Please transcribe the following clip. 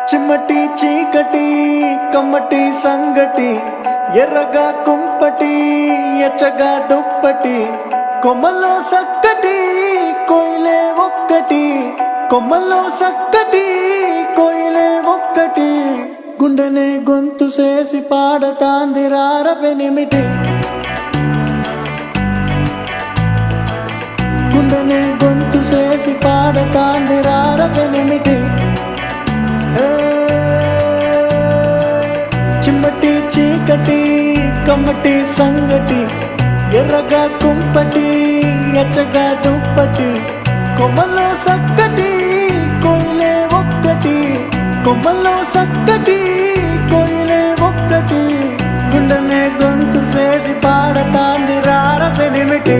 చిమ్మటి చీకటి కమ్మటి సంగటి ఎర్రగా కుంపటి ఎచ్చగా దుప్పటి కొమ్మల్లో సక్కటి కోయిలే ఒక్కటి కొమ్మల్లో సక్కటి కోయిలే ఒక్కటి గుండెనే గొంతు చేసి పాడతాంది రారపెనిమిటి గుండెనే గొంతు చేసి పాడతాంది రారపెనిమిటి చిమ్మటి చీకటి కమ్మటి సంగటి ఎర్రగా కుంపటి ఎచ్చగా దుప్పటి కొమ్మల్లో సక్కటి కోయిలే ఒక్కటి కొమ్మల్లో సక్కటి కోయిలే ఒక్కటి గుండెనే గొంతు చేసి పాడతాంది రారపెనిమిటి